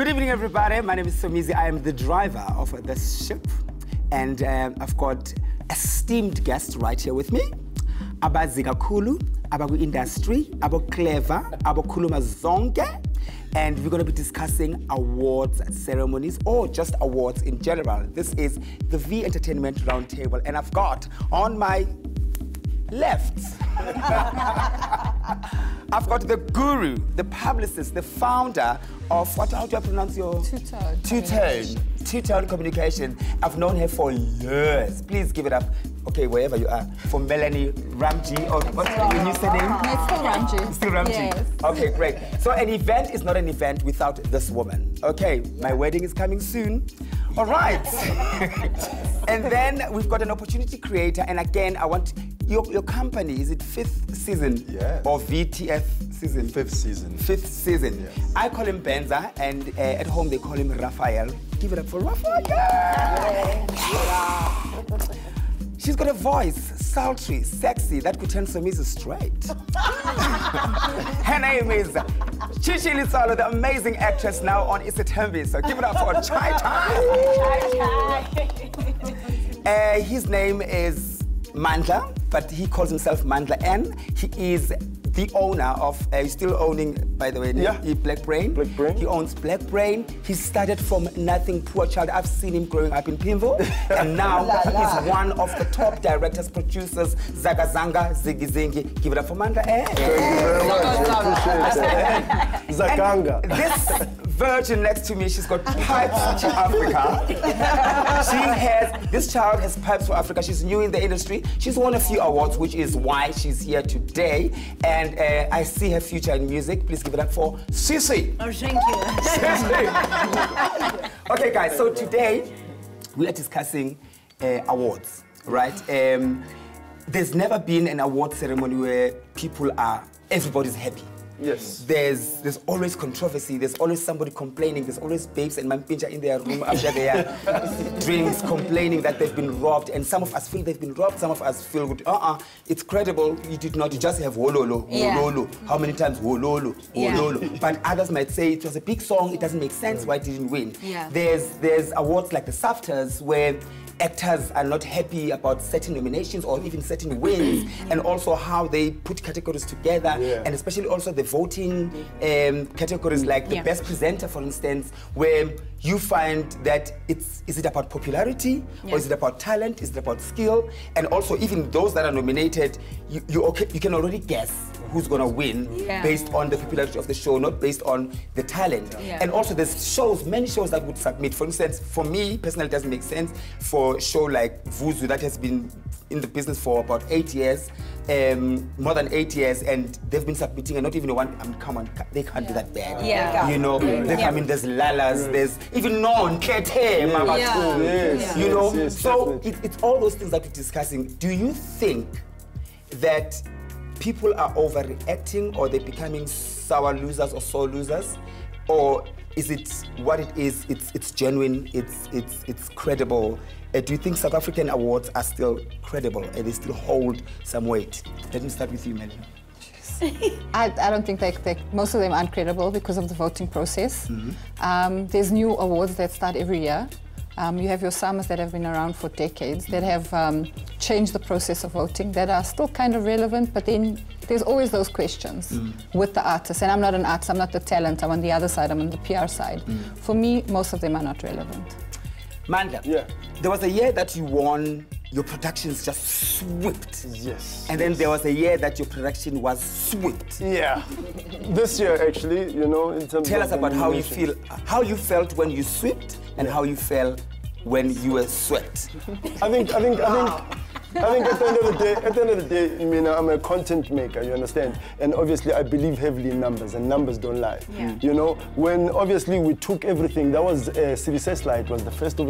Good evening, everybody. My name is Somizi. I am the driver of this ship. And I've got esteemed guests right here with me. Abazi kakhulu, abaku industry, abo clever, abo khuluma zonke. And we're going to be discussing awards ceremonies or just awards in general. This is the V Entertainment Roundtable. And I've got on my left, I've got the guru, the publicist, the founder of, how do I pronounce your? Two-Tone Communication. I've known her for years. Please give it up, okay, wherever you are, for Melanie Ramji, or what's your new surname? No, it's still Ramji. Still Ramji? Yes. Okay, great. So an event is not an event without this woman. Okay, my wedding is coming soon. All right. And then we've got an opportunity creator, and again, I want your company, is it 5th season? Yeah. Or VTF season? 5th season. 5th season. Yes. I call him Benza, and at home they call him Raphael. Give it up for Raphael. Yeah. She's got a voice, sultry, sexy, that could turn Somizi straight. Her name is Chichi Lisalo, the amazing actress now on Isatembi. So give it up for Chai Chai. His name is Mandla, but he calls himself Mandla N. He is the owner of, he's still owning, by the way, Black Brain. Black Brain. He owns Black Brain. He started from nothing, poor child. I've seen him growing up in Pimvo. And now he's one of the top directors, producers, Zaga Zanga, Ziggy Zingy. Give it up for Mandla N. Thank you very much. Zakanga. This virgin next to me, she's got pipes to Africa. This child has pipes for Africa. She's new in the industry. She's won a few awards, which is why she's here today. And I see her future in music. Please give it up for Sisi. Oh, thank you. Okay, guys, so today we are discussing awards, right? There's never been an award ceremony where everybody's happy. Yes. There's always controversy, there's always somebody complaining, there's always babes and mampinja in their room after their drinks complaining that they've been robbed, and some of us feel they've been robbed, some of us feel good. It's credible, you did not, you just have wololo, wololo. How many times wololo, wololo? But others might say it was a big song, it doesn't make sense, why didn't win? There's awards like the SAFTAs where actors are not happy about certain nominations or even certain wins, and also how they put categories together, and especially also the voting categories like the best presenter, for instance, where you find that is it about popularity or is it about talent, is it about skill, and also even those that are nominated, you can already guess who's gonna win based on the popularity of the show, not based on the talent. And also there's many shows that would submit. For instance, for me personally, it doesn't make sense for a show like Vuzu that has been in the business for about 8 years, more than 8 years, and they've been submitting and not even one, come on, they can't be that bad. You know, they come in, there's Lalas, there's even non-Kete, Mama too. You know, so it's all those things that we're discussing. Do you think that people are overreacting, or they're becoming sour losers or sore losers, or is it what it is? It's genuine. It's credible. Do you think South African awards are still credible and they still hold some weight? Let me start with you, Melanie. I don't think most of them aren't credible because of the voting process. There's new awards that start every year. You have your summers that have been around for decades, that have changed the process of voting, that are still kind of relevant, but then there's always those questions with the artists. And I'm not an artist, I'm not the talent, I'm on the other side, I'm on the PR side. For me, most of them are not relevant. Mandla, there was a year that you won, your productions just swept. Yes. And then there was a year that your production was swept. Yeah. This year, actually, you know, in terms Tell us about how you feel, how you felt when you swept and how you felt when you were swept. I think at the end of the day, I mean, I'm a content maker, you understand? And obviously I believe heavily in numbers, and numbers don't lie. You know, when obviously we took everything, that was Sibisesla, it was the first of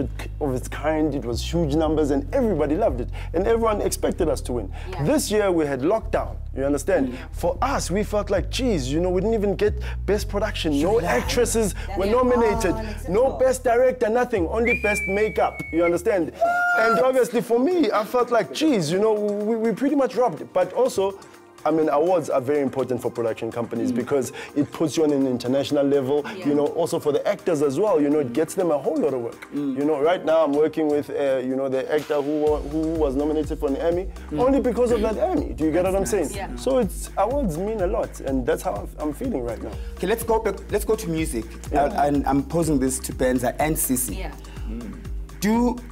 its kind, it was huge numbers and everybody loved it. And everyone expected us to win. This year we had lockdown, you understand? For us, we felt like, geez, you know, we didn't even get best production, no actresses were nominated, no best director, nothing, only best makeup, you understand? And obviously for me, I felt like, geez, you know, we pretty much robbed it. But also, I mean, awards are very important for production companies because it puts you on an international level, you know, also for the actors as well, you know, it gets them a whole lot of work. You know, right now I'm working with, you know, the actor who was nominated for an Emmy only because of that Emmy. Do you get what I'm saying? Yeah. So awards mean a lot, and that's how I'm feeling right now. Okay, let's go to music. And I'm posing this to Benza and Sisi. Yeah.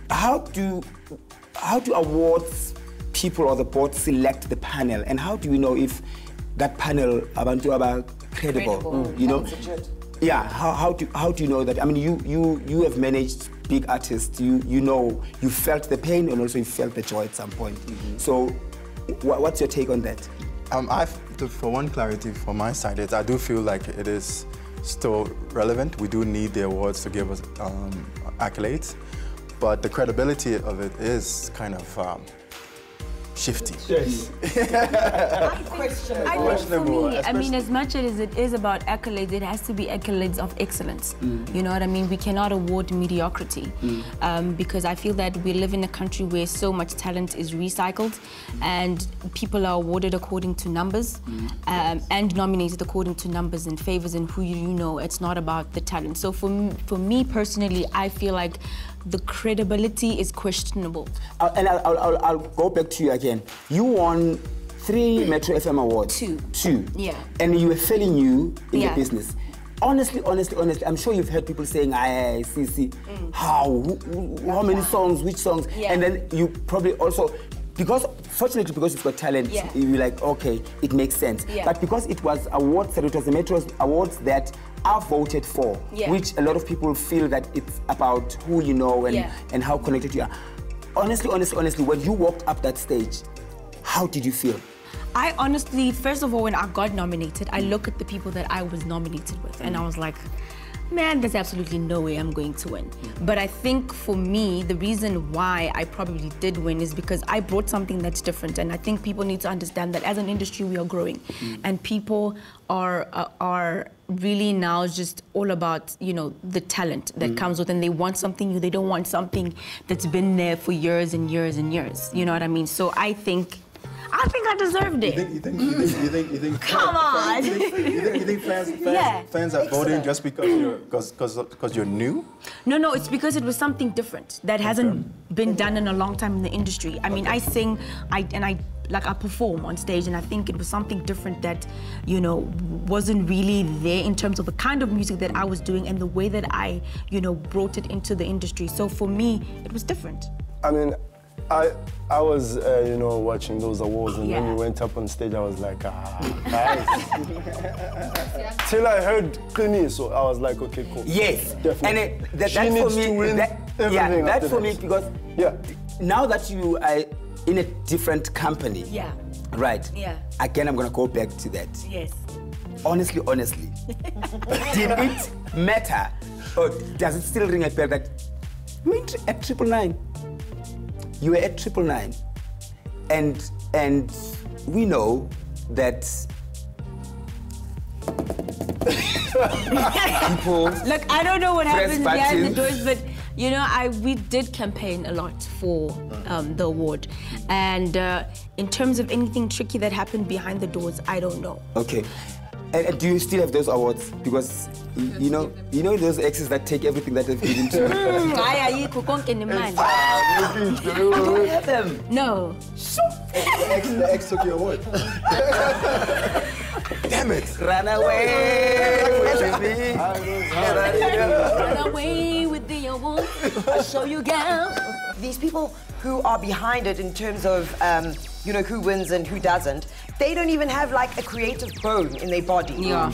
How do awards people or the board select the panel, and how do we know if that panel abantu are credible? You know, yeah. How do you know that? I mean, you have managed big artists. You know, you felt the pain and also you felt the joy at some point. So, what's your take on that? For one clarity from my side, I do feel like it is still relevant. We do need the awards to give us accolades, but the credibility of it is kind of shifty. Yes. I think for me, I mean, as much as it is about accolades, it has to be accolades of excellence. You know what I mean? We cannot award mediocrity because I feel that we live in a country where so much talent is recycled and people are awarded according to numbers and nominated according to numbers and favors and who you know. It's not about the talent. So for me personally, I feel like the credibility is questionable. And I'll go back to you again. You won 3 Metro FM awards. 2. Yeah. And you were fairly new in the business. Honestly, I'm sure you've heard people saying, "Aye, Sisi, how many songs, which songs?" Yeah. And then you probably also, fortunately because you've got talent, you're like, okay, it makes sense. Yeah. But because it was awards, it was the Metro awards that are voted for, which a lot of people feel that it's about who you know and how connected you are. Honestly, when you walked up that stage, how did you feel? I honestly, first of all, when I got nominated, I look at the people that I was nominated with and I was like, man, there's absolutely no way I'm going to win. But I think for me, the reason why I probably did win is because I brought something that's different. And I think people need to understand that as an industry, we are growing. And people are really now just all about, you know, the talent that comes with, and they want something new. They don't want something that's been there for years and years and years. You know what I mean? So I think I deserved it. You think Come on! You think fans are voting just because you're new? No, it's because it was something different that hasn't been done in a long time in the industry. I mean, I sing, I perform on stage, and I think it was something different that, you know, wasn't really there in terms of the kind of music that I was doing and the way that I, you know, brought it into the industry. So for me, it was different. I mean, I was, you know, watching those awards, and when you went up on stage, I was like, nice. Till I heard Clini, so I was like, okay, cool. Yes, definitely. And that she needs for me, to win everything. That's for me because now that you are in a different company, right? Yeah. Again, I'm gonna go back to that. Yes. Honestly, did it matter, or does it still ring a bell that you were at 999? You were at 999, and we know that people. Look, I don't know what happens behind the doors, but you know, we did campaign a lot for the award, and in terms of anything tricky that happened behind the doors, I don't know. Okay. And do you still have those awards? Because you know those exes that take everything that they've given to you. I don't have them. No. The ex took your award. Damn it! Run away with me. Run away with the award. I'll show you, girl. These people who are behind it in terms of, you know, who wins and who doesn't, they don't even have like a creative bone in their body. Yeah.